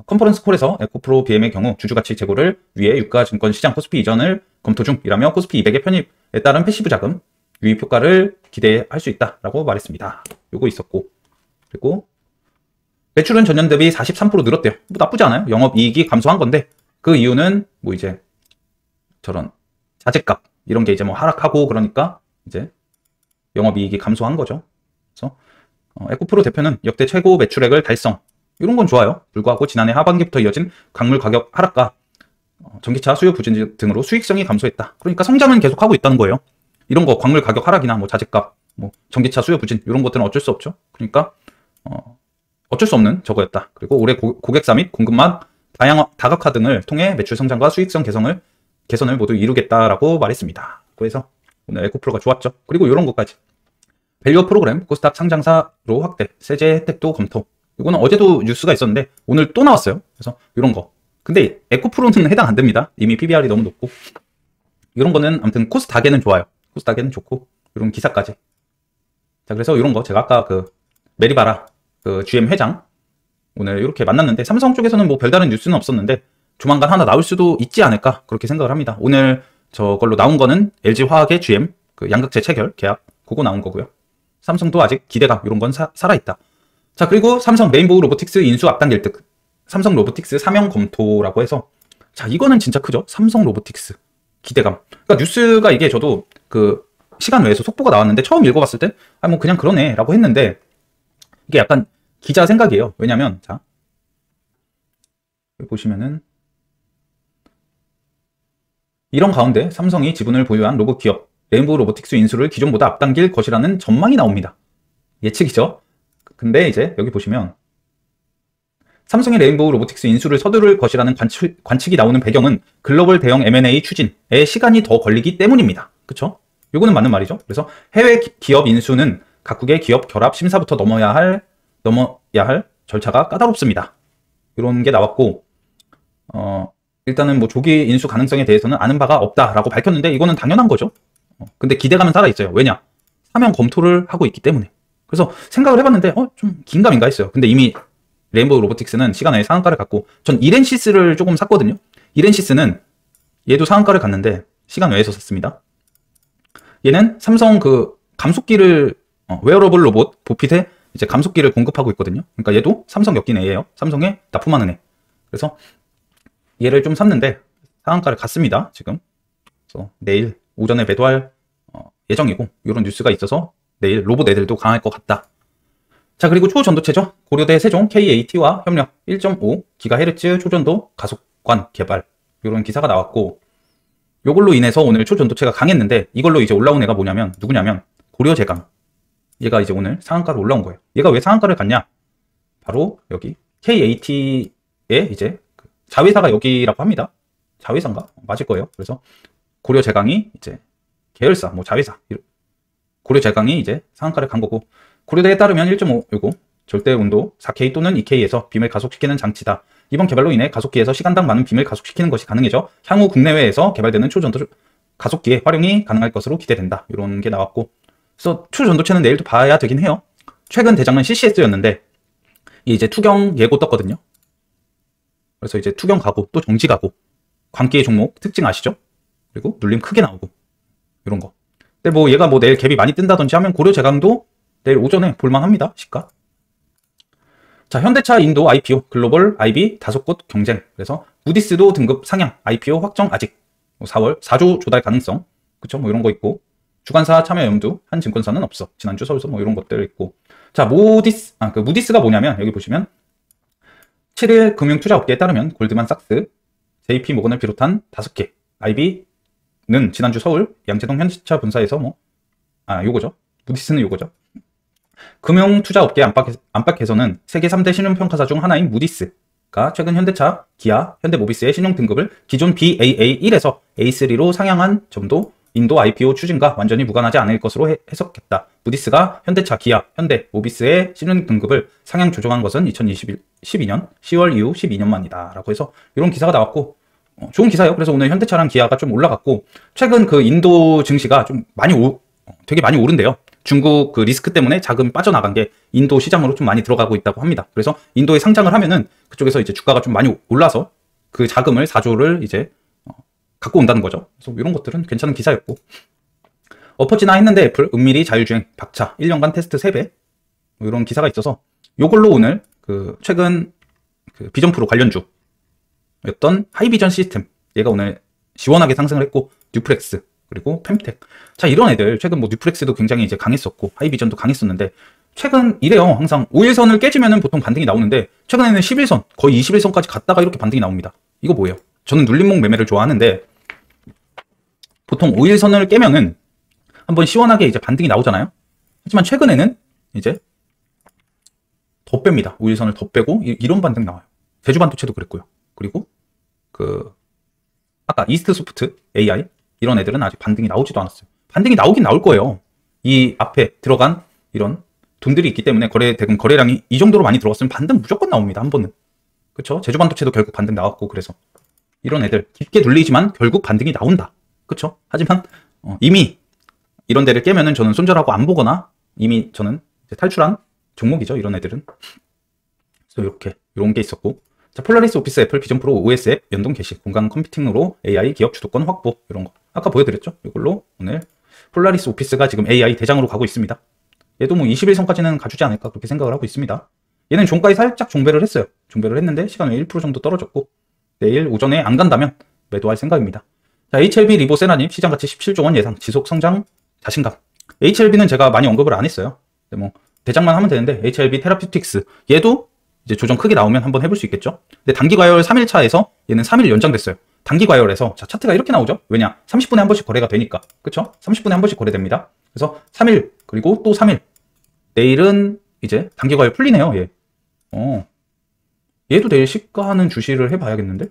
컨퍼런스 콜에서 에코프로 BM의 경우 주주가치 제고를 위해 유가증권 시장 코스피 이전을 검토 중이라며 코스피 200의 편입에 따른 패시브 자금 유입 효과를 기대할 수 있다라고 말했습니다. 요거 있었고, 그리고 매출은 전년 대비 43% 늘었대요. 뭐 나쁘지 않아요. 영업이익이 감소한 건데, 그 이유는 뭐 이제 저런 자재값 이런 게 이제 뭐 하락하고 그러니까 이제 영업이익이 감소한 거죠. 그래서 에코프로 대표는 역대 최고 매출액을 달성. 이런 건 좋아요. 불구하고 지난해 하반기부터 이어진 광물 가격 하락과 전기차 수요 부진 등으로 수익성이 감소했다. 그러니까 성장은 계속하고 있다는 거예요. 이런 거 광물 가격 하락이나 뭐 자재값, 뭐 전기차 수요 부진 이런 것들은 어쩔 수 없죠. 그러니까 어쩔 수 없는 저거였다. 그리고 올해 고객사 및 공급망 다각화 등을 통해 매출 성장과 수익성 개선을 모두 이루겠다라고 말했습니다. 그래서 오늘 에코프로가 좋았죠. 그리고 이런 것까지 밸류업 프로그램 코스닥 상장사로 확대, 세제 혜택도 검토. 이거는 어제도 뉴스가 있었는데 오늘 또 나왔어요. 그래서 이런 거. 근데 에코프로는 해당 안 됩니다. 이미 PBR이 너무 높고. 이런 거는 아무튼 코스닥에는 좋아요. 코스닥에는 좋고 이런 기사까지. 자, 그래서 이런 거 제가 아까 그 메리바라 그 GM 회장 오늘 이렇게 만났는데 삼성 쪽에서는 뭐 별다른 뉴스는 없었는데 조만간 하나 나올 수도 있지 않을까 그렇게 생각을 합니다. 오늘 저걸로 나온 거는 LG화학의 GM 그 양극재 체결 계약 그거 나온 거고요. 삼성도 아직 기대감 이런 건 살아있다. 자, 그리고 삼성 레인보우 로보틱스 인수 앞당길 듯. 삼성 로보틱스 사명 검토라고 해서 자, 이거는 진짜 크죠. 삼성 로보틱스 기대감. 그러니까 뉴스가 이게 저도 그 시간 외에서 속보가 나왔는데 처음 읽어봤을 때 아, 뭐 그냥 그러네 라고 했는데 이게 약간 기자 생각이에요. 왜냐면 자 여기 보시면은 이런 가운데 삼성이 지분을 보유한 로봇 기업 레인보우 로보틱스 인수를 기존보다 앞당길 것이라는 전망이 나옵니다. 예측이죠. 근데 이제 여기 보시면 삼성의 레인보우 로보틱스 인수를 서두를 것이라는 관측이 나오는 배경은 글로벌 대형 M&A 추진에 시간이 더 걸리기 때문입니다. 그쵸? 요거는 맞는 말이죠. 그래서 해외 기업 인수는 각국의 기업 결합 심사부터 넘어야 할 절차가 까다롭습니다. 이런 게 나왔고 일단은 뭐 조기 인수 가능성에 대해서는 아는 바가 없다라고 밝혔는데 이거는 당연한 거죠. 근데 기대감은 살아있어요. 왜냐? 사면 검토를 하고 있기 때문에. 그래서 생각을 해봤는데 좀 긴가민가 했어요. 근데 이미 레인보우 로보틱스는 시간 외에 상한가를 갔고 전 이렌시스를 조금 샀거든요. 이렌시스는 얘도 상한가를 갔는데 시간 외에서 샀습니다. 얘는 삼성 그 감속기를 웨어러블 로봇 보핏에 이제 감속기를 공급하고 있거든요. 그러니까 얘도 삼성 엮인 애예요. 삼성에 납품하는 애. 그래서 얘를 좀 샀는데 상한가를 갔습니다. 지금. 그래서 내일 오전에 매도할 예정이고 이런 뉴스가 있어서 내일 로봇 애들도 강할 것 같다. 자, 그리고 초전도체죠. 고려대 세종 KAT와 협력 1.5GHz 초전도 가속관 개발 이런 기사가 나왔고 요걸로 인해서 오늘 초전도체가 강했는데 이걸로 이제 올라온 애가 뭐냐면 누구냐면 고려제강. 얘가 이제 오늘 상한가로 올라온 거예요. 얘가 왜 상한가를 갔냐? 바로 여기 KAT의 이제 자회사가 여기라고 합니다. 자회사인가? 맞을 거예요. 그래서 고려제강이 이제 계열사, 뭐 자회사. 고려제강이 이제 상한가를 간 거고 고려대에 따르면 1.5 요거 절대 온도 4K 또는 2K에서 빔을 가속시키는 장치다. 이번 개발로 인해 가속기에서 시간당 많은 빔을 가속시키는 것이 가능해져 향후 국내외에서 개발되는 초전도 가속기에 활용이 가능할 것으로 기대된다. 이런 게 나왔고 그래서 초전도체는 내일도 봐야 되긴 해요. 최근 대장은 CCS였는데 이제 투경 예고 떴거든요. 그래서 이제 투경 가고 또 정지 가고 광기의 종목 특징 아시죠? 그리고 눌림 크게 나오고 이런 거. 근데 뭐 얘가 뭐 내일 갭이 많이 뜬다든지 하면 고려제강도 내일 오전에 볼만합니다. 시가. 자, 현대차 인도 IPO 글로벌 IB 5곳 경쟁. 그래서 무디스도 등급 상향 IPO 확정 아직 4월 4조 조달 가능성. 그쵸? 뭐 이런 거 있고 주관사 참여 염두 한 증권사는 없어. 지난주 서울서 뭐 이런 것들 있고. 자, 무디스가 뭐냐면 여기 보시면 7일 금융투자업계에 따르면 골드만삭스, JP모건을 비롯한 5개 IB는 지난주 서울 양재동 현대차 본사에서 요거죠. 무디스는 요거죠. 금융투자업계 안팎에서는 세계 3대 신용평가사 중 하나인 무디스가 최근 현대차, 기아, 현대모비스의 신용 등급을 기존 Baa1에서 A3로 상향한 점도 인도 IPO 추진과 완전히 무관하지 않을 것으로 해석했다. 무디스가 현대차, 기아, 현대모비스의 신용 등급을 상향 조정한 것은 2012년 10월 이후 12년 만이다. 라고 해서 이런 기사가 나왔고 좋은 기사예요. 그래서 오늘 현대차랑 기아가 좀 올라갔고 최근 그 인도 증시가 좀 되게 많이 오른대요. 중국 그 리스크 때문에 자금 빠져나간 게 인도 시장으로 좀 많이 들어가고 있다고 합니다. 그래서 인도에 상장을 하면은 그쪽에서 이제 주가가 좀 많이 올라서 그 자금을 4조를 이제 갖고 온다는 거죠. 그래서 이런 것들은 괜찮은 기사였고 엎어지나 했는데 애플 은밀히 자율주행 박차 1년간 테스트 3배 이런 기사가 있어서 요걸로 오늘 그 최근 그 비전 프로 관련주 시스템이었던 하이비전 시스템, 얘가 오늘 시원하게 상승을 했고, 뉴프렉스, 그리고 펜텍. 자, 이런 애들, 최근 뭐 뉴프렉스도 굉장히 이제 강했었고, 하이비전도 강했었는데, 최근 이래요. 항상 5일선을 깨지면은 보통 반등이 나오는데, 최근에는 11선, 거의 21선까지 갔다가 이렇게 반등이 나옵니다. 이거 뭐예요? 저는 눌림목 매매를 좋아하는데, 보통 5일선을 깨면은 한번 시원하게 이제 반등이 나오잖아요. 하지만 최근에는 이제 더 뺍니다. 5일선을 더 빼고 이런 반등 나와요. 제주반도체도 그랬고요. 그리고 아까 이스트 소프트 AI 이런 애들은 아직 반등이 나오지도 않았어요. 반등이 나오긴 나올 거예요. 이 앞에 들어간 이런 돈들이 있기 때문에 대금 거래량이 이 정도로 많이 들어갔으면 반등 무조건 나옵니다. 한 번은. 그쵸? 제주반도체도 결국 반등 나왔고, 그래서 이런 애들 깊게 눌리지만 결국 반등이 나온다. 그쵸? 하지만 이미 이런 데를 깨면은 저는 손절하고 안 보거나 이미 저는 이제 탈출한 종목이죠. 이런 애들은. 그래서 이렇게 이런 게 있었고, 자, 폴라리스 오피스 애플 비전 프로 OS 앱 연동 게시 공간 컴퓨팅으로 AI 기업 주도권 확보, 이런 거 아까 보여드렸죠. 이걸로 오늘 폴라리스 오피스가 지금 AI 대장으로 가고 있습니다. 얘도 뭐 21선까지는 가주지 않을까 그렇게 생각을 하고 있습니다. 얘는 종가에 살짝 종배를 했어요. 종배를 했는데 시간 외에 1% 정도 떨어졌고, 내일 오전에 안 간다면 매도할 생각입니다. 자, HLB 리보 세나님 시장가치 17조 원 예상 지속 성장 자신감. HLB는 제가 많이 언급을 안 했어요. 근데 뭐 대장만 하면 되는데, HLB 테라퓨틱스 얘도 이제 조정 크게 나오면 한번 해볼 수 있겠죠. 근데 단기 과열 3일차에서 얘는 3일 연장됐어요. 단기 과열에서 자, 차트가 이렇게 나오죠. 왜냐? 30분에 한 번씩 거래가 되니까. 그쵸? 30분에 한 번씩 거래됩니다. 그래서 3일 그리고 또 3일. 내일은 이제 단기 과열 풀리네요. 얘. 얘도 내일 시가하는 주시를 해봐야겠는데.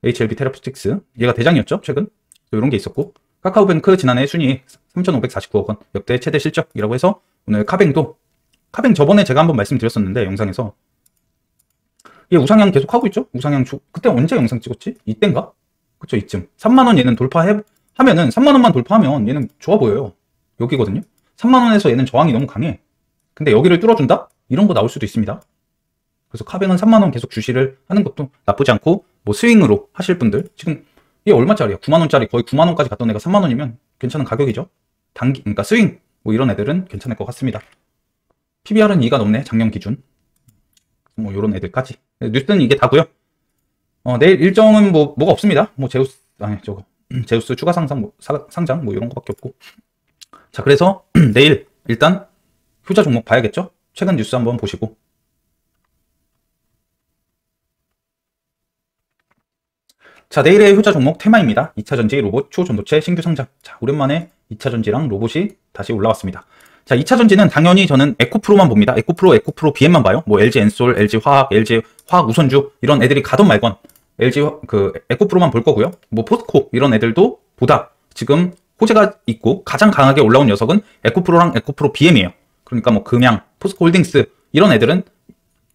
HLB 테라퓨틱스 얘가 대장이었죠. 최근 이런 게 있었고, 카카오뱅크 지난해 순이익 3,549억 원 역대 최대 실적이라고 해서 오늘 카뱅 저번에 제가 한번 말씀드렸었는데 영상에서 얘 우상향 계속 하고 있죠. 우상향 그때 언제 영상 찍었지? 이땐가? 그쵸, 이쯤 3만원 얘는 하면은 3만원만 돌파하면 얘는 좋아 보여요. 여기거든요. 3만원에서 얘는 저항이 너무 강해. 근데 여기를 뚫어준다? 이런 거 나올 수도 있습니다. 그래서 카뱅은 3만원 계속 주시를 하는 것도 나쁘지 않고, 뭐 스윙으로 하실 분들, 지금 얘 얼마짜리야? 9만원짜리 거의 9만원까지 갔던 애가 3만원이면 괜찮은 가격이죠. 그러니까 스윙 뭐 이런 애들은 괜찮을 것 같습니다. PBR은 2가 넘네. 작년 기준. 뭐 요런 애들까지. 뉴스는 이게 다고요. 내일 일정은 뭐가 없습니다. 뭐 제우스 추가 상장 상장 뭐 이런 거밖에 없고. 자, 그래서 내일 일단 효자 종목 봐야겠죠? 최근 뉴스 한번 보시고. 자, 내일의 효자 종목 테마입니다. 2차전지 로봇 초전도체 신규 상장. 자, 오랜만에 2차전지랑 로봇이 다시 올라왔습니다. 자, 2차전지는 당연히 저는 에코프로만 봅니다. 에코프로 BM만 봐요. 뭐 LG 엔솔, LG 화학, LG 화학 우선주 이런 애들이 가던 말건 LG 에코프로만 볼 거고요. 뭐 포스코 이런 애들도 보다 지금 호재가 있고 가장 강하게 올라온 녀석은 에코프로랑 에코프로 BM이에요. 그러니까 뭐 금양, 포스코 홀딩스 이런 애들은,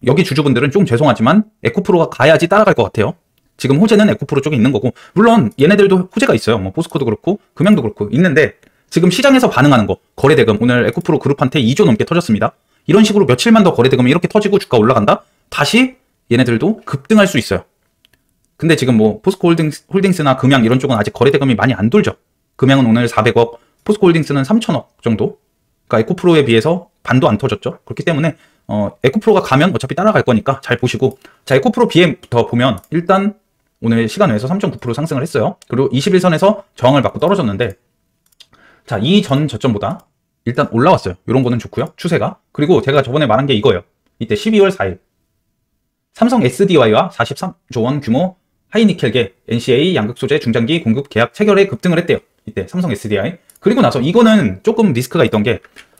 여기 주주분들은 좀 죄송하지만 에코프로가 가야지 따라갈 것 같아요. 지금 호재는 에코프로 쪽에 있는 거고, 물론 얘네들도 호재가 있어요. 뭐 포스코도 그렇고 금양도 그렇고 있는데, 지금 시장에서 반응하는 거, 거래대금 오늘 에코프로 그룹한테 2조 넘게 터졌습니다. 이런 식으로 며칠만 더 거래대금이 이렇게 터지고 주가 올라간다? 다시 얘네들도 급등할 수 있어요. 근데 지금 뭐 포스코 홀딩스나 금양 이런 쪽은 아직 거래대금이 많이 안 돌죠. 금양은 오늘 400억, 포스코 홀딩스는 3천억 정도. 그러니까 에코프로에 비해서 반도 안 터졌죠. 그렇기 때문에 에코프로가 가면 어차피 따라갈 거니까 잘 보시고, 자, 에코프로 BM부터 보면 일단 오늘 시간 외에서 3.9% 상승을 했어요. 그리고 21선에서 저항을 받고 떨어졌는데, 자, 이 전 저점보다 일단 올라왔어요. 이런 거는 좋고요. 추세가. 그리고 제가 저번에 말한 게 이거예요. 이때 12월 4일 삼성 SDI와 43조 원 규모 하이니켈계 NCA 양극소재 중장기 공급 계약 체결에 급등을 했대요. 이때 삼성 SDI. 그리고 나서 이거는 조금 리스크가 있던 게,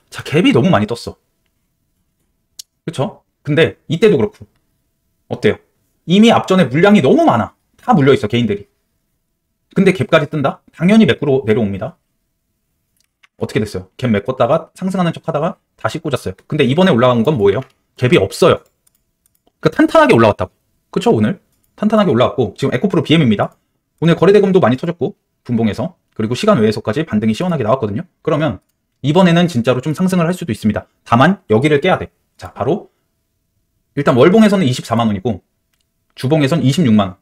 자, 갭이 너무 많이 떴어. 그쵸? 근데 이때도 그렇고 어때요? 이미 앞전에 물량이 너무 많아. 다 물려있어, 개인들이. 근데 갭까지 뜬다? 당연히 매꾸로 내려옵니다. 어떻게 됐어요? 갭 메꿨다가 상승하는 척 하다가 다시 꽂았어요. 근데 이번에 올라간 건 뭐예요? 갭이 없어요. 그러니까 탄탄하게 올라왔다고. 그쵸? 오늘 탄탄하게 올라왔고, 지금 에코프로 BM입니다. 오늘 거래대금도 많이 터졌고 분봉에서, 그리고 시간 외에서까지 반등이 시원하게 나왔거든요. 그러면 이번에는 진짜로 좀 상승을 할 수도 있습니다. 다만 여기를 깨야 돼. 자, 바로 일단 월봉에서는 24만원이고 주봉에서는 26만원,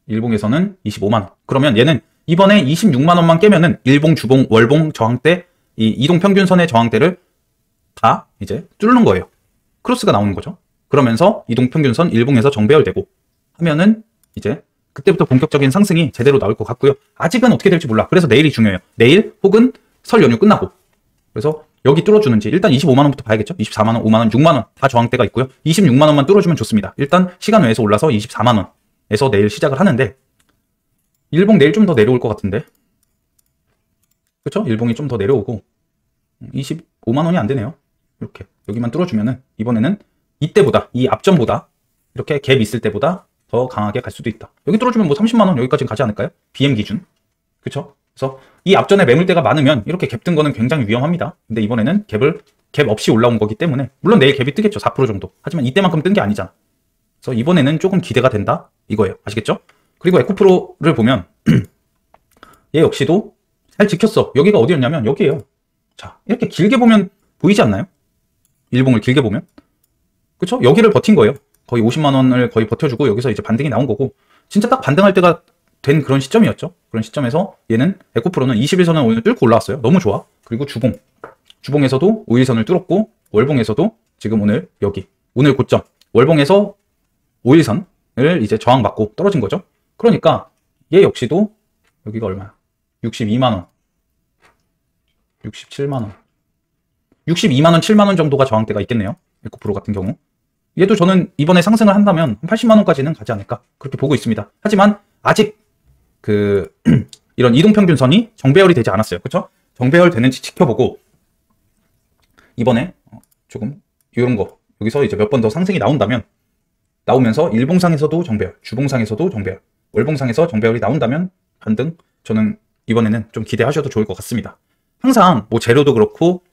일봉에서는 25만원. 그러면 얘는 이번에 26만원만 깨면은 일봉, 주봉, 월봉 저항대, 이 이동평균선의 저항대를 다 이제 뚫는 거예요. 크로스가 나오는 거죠. 그러면서 이동평균선 일봉에서 정배열되고 하면은 이제 그때부터 본격적인 상승이 제대로 나올 것 같고요. 아직은 어떻게 될지 몰라. 그래서 내일이 중요해요. 내일 혹은 설 연휴 끝나고. 그래서 여기 뚫어주는지 일단 25만원부터 봐야겠죠. 24만원, 5만원, 6만원 다 저항대가 있고요. 26만원만 뚫어주면 좋습니다. 일단 시간 외에서 올라서 24만원에서 내일 시작을 하는데 일봉 내일 좀 더 내려올 것 같은데, 그쵸? 일봉이 좀 더 내려오고 25만원이 안 되네요. 이렇게 여기만 뚫어주면은 이번에는 이때보다, 이 앞전보다 이렇게 갭 있을 때보다 더 강하게 갈 수도 있다. 여기 뚫어주면 뭐 30만원 여기까지는 가지 않을까요? BM 기준. 그쵸? 그래서 이 앞전에 매물대가 많으면 이렇게 갭 뜬 거는 굉장히 위험합니다. 근데 이번에는 갭 없이 올라온 거기 때문에, 물론 내일 갭이 뜨겠죠. 4% 정도. 하지만 이때만큼 뜬 게 아니잖아. 그래서 이번에는 조금 기대가 된다 이거예요. 아시겠죠? 그리고 에코프로를 보면 얘 역시도 잘 지켰어. 여기가 어디였냐면 여기에요. 자, 이렇게 길게 보면 보이지 않나요? 일봉을 길게 보면. 그쵸? 여기를 버틴 거예요. 거의 50만원을 거의 버텨주고 여기서 이제 반등이 나온 거고, 진짜 딱 반등할 때가 된 그런 시점이었죠. 그런 시점에서 얘는 에코프로는 21선을 오늘 뚫고 올라왔어요. 너무 좋아. 그리고 주봉에서도 5일선을 뚫었고, 월봉에서도 지금 오늘 여기 오늘 고점 월봉에서 5일선을 이제 저항받고 떨어진 거죠. 그러니까 얘 역시도 여기가 얼마야? 62만원, 67만원, 62만원, 7만원 정도가 저항대가 있겠네요. 에코프로 같은 경우. 얘도 저는 이번에 상승을 한다면 80만원까지는 가지 않을까 그렇게 보고 있습니다. 하지만 아직 이런 이동평균선이 정배열이 되지 않았어요. 그쵸? 정배열 되는지 지켜보고 이번에 조금 이런 거 여기서 이제 몇 번 더 상승이 나오면서 일봉상에서도 정배열, 주봉상에서도 정배열, 월봉상에서 정배열이 나온다면 반등, 저는 이번에는 좀 기대하셔도 좋을 것 같습니다. 항상 뭐 재료도 그렇고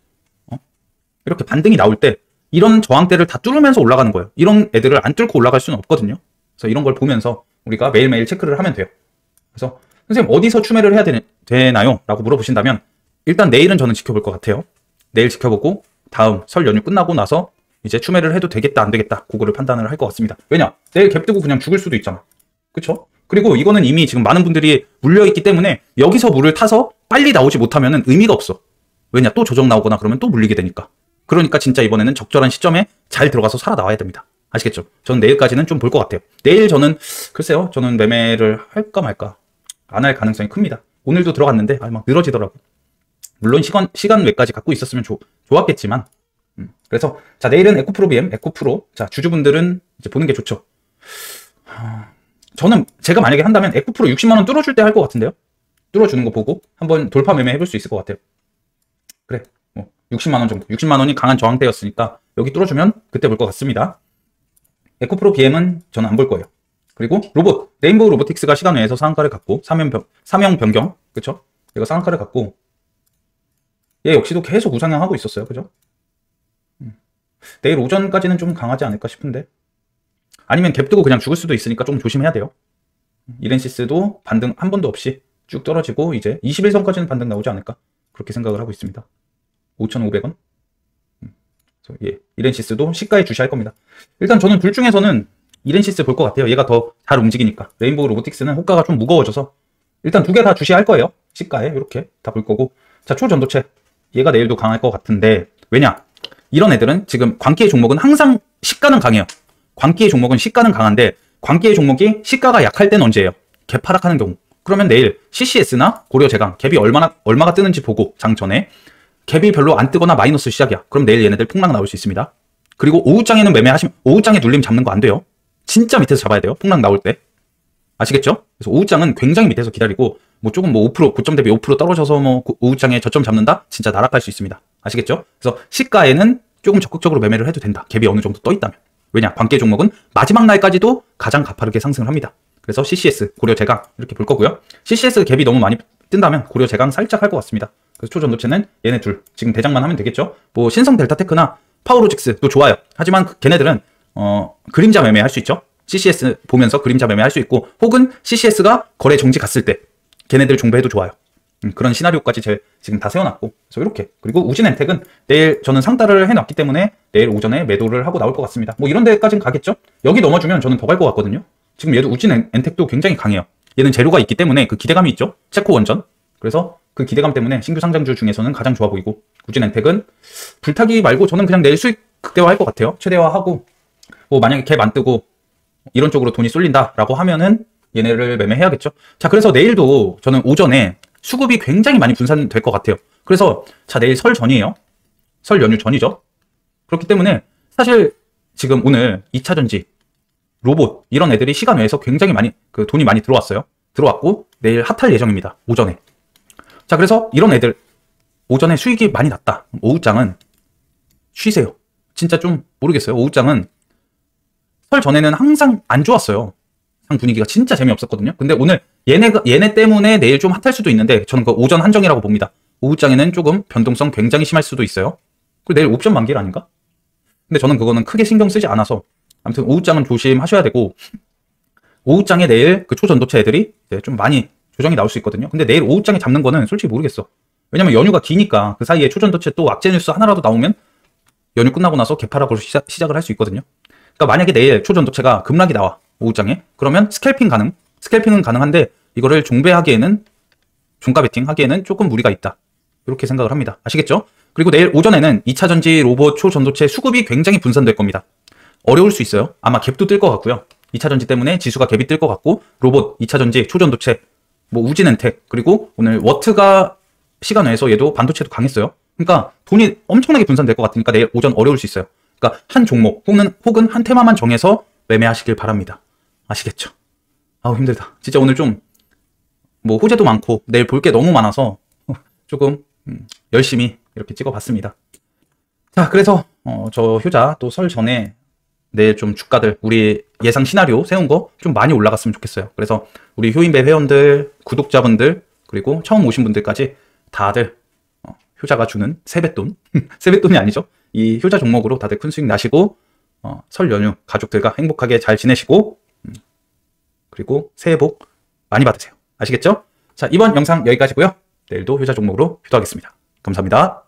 이렇게 반등이 나올 때 이런 저항대를 다 뚫으면서 올라가는 거예요. 이런 애들을 안 뚫고 올라갈 수는 없거든요. 그래서 이런 걸 보면서 우리가 매일매일 체크를 하면 돼요. 그래서 선생님 어디서 추매를 해야 되나요? 라고 물어보신다면 일단 내일은 저는 지켜볼 것 같아요. 내일 지켜보고 다음 설 연휴 끝나고 나서 이제 추매를 해도 되겠다 안 되겠다 그거를 판단을 할 것 같습니다. 왜냐? 내일 갭 뜨고 그냥 죽을 수도 있잖아. 그쵸? 그리고 이거는 이미 지금 많은 분들이 물려있기 때문에 여기서 물을 타서 빨리 나오지 못하면 의미가 없어. 왜냐? 또 조정 나오거나 그러면 또 물리게 되니까. 그러니까 진짜 이번에는 적절한 시점에 잘 들어가서 살아나와야 됩니다. 아시겠죠? 저는 내일까지는 좀 볼 것 같아요. 내일 저는 글쎄요. 저는 매매를 할까 말까 안 할 가능성이 큽니다. 오늘도 들어갔는데 막 늘어지더라고. 물론 시간 외까지 갖고 있었으면 좋았겠지만 그래서 자 내일은 에코프로 BM, 에코프로 자 주주분들은 이제 보는 게 좋죠. 저는 제가 만약에 한다면 에코프로 60만원 뚫어줄 때 할 것 같은데요. 뚫어주는 거 보고 한번 돌파 매매 해볼 수 있을 것 같아요. 그래 60만원 정도, 60만원이 강한 저항대였으니까 여기 뚫어주면 그때 볼 것 같습니다. 에코프로 BM은 저는 안 볼 거예요. 그리고 레인보우 로보틱스가 시간 외에서 상한가를 갖고 사명 변경, 그쵸? 얘가 상한가를 갖고 얘 역시도 계속 우상향하고 있었어요. 그죠? 내일 오전까지는 좀 강하지 않을까 싶은데, 아니면 갭 뜨고 그냥 죽을 수도 있으니까 좀 조심해야 돼요. 이렌시스도 반등 한 번도 없이 쭉 떨어지고 이제 21선까지는 반등 나오지 않을까 그렇게 생각을 하고 있습니다. 5,500원. 예, 이렌시스도 시가에 주시할 겁니다. 일단 저는 둘 중에서는 이렌시스 볼 것 같아요. 얘가 더 잘 움직이니까. 레인보우 로보틱스는 호가가 좀 무거워져서 일단 두 개 다 주시할 거예요. 시가에 이렇게 다 볼 거고. 자, 초전도체 얘가 내일도 강할 것 같은데, 왜냐? 이런 애들은 지금 광기의 종목은 항상 시가는 강해요. 광기의 종목은 시가는 강한데 광기의 종목이 시가가 약할 때는 언제예요? 갭 하락하는 경우. 그러면 내일 CCS나 고려제강 갭이 얼마가 뜨는지 보고 장 전에 갭이 별로 안 뜨거나 마이너스 시작이야. 그럼 내일 얘네들 폭락 나올 수 있습니다. 그리고 오후장에는 오후장에 눌림 잡는 거 안 돼요. 진짜 밑에서 잡아야 돼요. 폭락 나올 때. 아시겠죠? 그래서 오후장은 굉장히 밑에서 기다리고 조금 5% 고점 대비 5% 떨어져서 오후장에 저점 잡는다? 진짜 날아갈 수 있습니다. 아시겠죠? 그래서 시가에는 조금 적극적으로 매매를 해도 된다. 갭이 어느 정도 떠 있다면. 왜냐? 광기의 종목은 마지막 날까지도 가장 가파르게 상승을 합니다. 그래서 CCS, 고려제강 이렇게 볼 거고요. CCS 갭이 너무 많이 뜬다면 고려제강 살짝 할 것 같습니다. 그래서 초전도체는 얘네 둘 지금 대장만 하면 되겠죠. 신성 델타테크나 파워로직스도 좋아요. 하지만 걔네들은 그림자 매매 할 수 있죠. CCS 보면서 그림자 매매 할 수 있고, 혹은 CCS가 거래 정지 갔을 때 걔네들 종배해도 좋아요. 그런 시나리오까지 지금 다 세워놨고, 그래서 이렇게. 그리고 우진엔텍은 내일 저는 상따를 해놨기 때문에 내일 오전에 매도를 하고 나올 것 같습니다. 이런 데까지는 가겠죠. 여기 넘어주면 저는 더 갈 것 같거든요. 지금 얘도 우진엔텍도 굉장히 강해요. 얘는 재료가 있기 때문에 그 기대감이 있죠. 체코 원전. 그래서 그 기대감 때문에 신규 상장주 중에서는 가장 좋아 보이고, 우진엔텍은 불타기 말고 저는 그냥 내일 수익 극대화할 것 같아요. 최대화하고 뭐 만약에 갭 안 뜨고 이런 쪽으로 돈이 쏠린다라고 하면은 얘네를 매매해야겠죠. 자, 그래서 내일도 저는 오전에 수급이 굉장히 많이 분산될 것 같아요. 그래서 자, 내일 설 전이에요. 설 연휴 전이죠. 그렇기 때문에 사실 지금 오늘 2차전지, 로봇 이런 애들이 시간 외에서 굉장히 많이 돈이 많이 들어왔어요. 들어왔고 내일 핫할 예정입니다. 오전에. 자, 그래서 이런 애들 오전에 수익이 많이 났다. 오후장은 쉬세요. 진짜 좀 모르겠어요. 오후장은 설 전에는 항상 안 좋았어요. 상 분위기가 진짜 재미없었거든요. 근데 오늘 얘네 때문에 내일 좀 핫할 수도 있는데 저는 그 오전 한정이라고 봅니다. 오후장에는 조금 변동성 굉장히 심할 수도 있어요. 그리고 내일 옵션 만기일 아닌가? 근데 저는 그거는 크게 신경 쓰지 않아서 아무튼 오후장은 조심하셔야 되고 오후장에 내일 그 초전도체 애들이 좀 많이 조정이 나올 수 있거든요. 근데 내일 오후장에 잡는 거는 솔직히 모르겠어. 왜냐면 연휴가 기니까 그 사이에 초전도체 또 악재 뉴스 하나라도 나오면 연휴 끝나고 나서 개파락으로 시작을 할 수 있거든요. 그러니까 만약에 내일 초전도체가 급락이 나와 오후장에 그러면 스캘핑은 가능한데 이거를 종배하기에는 종가 베팅 하기에는 조금 무리가 있다. 이렇게 생각을 합니다. 아시겠죠? 그리고 내일 오전에는 2차전지, 로봇, 초전도체 수급이 굉장히 분산될 겁니다. 어려울 수 있어요. 아마 갭도 뜰 것 같고요. 2차전지 때문에 지수가 갭이 뜰 것 같고 로봇, 2차전지, 초전도체, 뭐 우진엔텍 그리고 오늘 워트가 시간 외에서 얘도 반도체도 강했어요. 그러니까 돈이 엄청나게 분산될 것 같으니까 내일 오전 어려울 수 있어요. 그러니까 한 종목 혹은 한 테마만 정해서 매매하시길 바랍니다. 아시겠죠? 아우 힘들다. 진짜 오늘 좀 뭐 호재도 많고 내일 볼 게 너무 많아서 조금 열심히 이렇게 찍어봤습니다. 자, 그래서 저 효자 또 설 전에 내일 좀 주가들 우리 예상 시나리오 세운 거 좀 많이 올라갔으면 좋겠어요. 그래서 우리 효인배 회원들, 구독자분들 그리고 처음 오신 분들까지 다들 효자가 주는 세뱃돈 세뱃돈이 아니죠. 이 효자 종목으로 다들 큰 수익 나시고 설 연휴 가족들과 행복하게 잘 지내시고 그리고 새해 복 많이 받으세요. 아시겠죠? 자, 이번 영상 여기까지고요. 내일도 효자 종목으로 휴도하겠습니다. 감사합니다.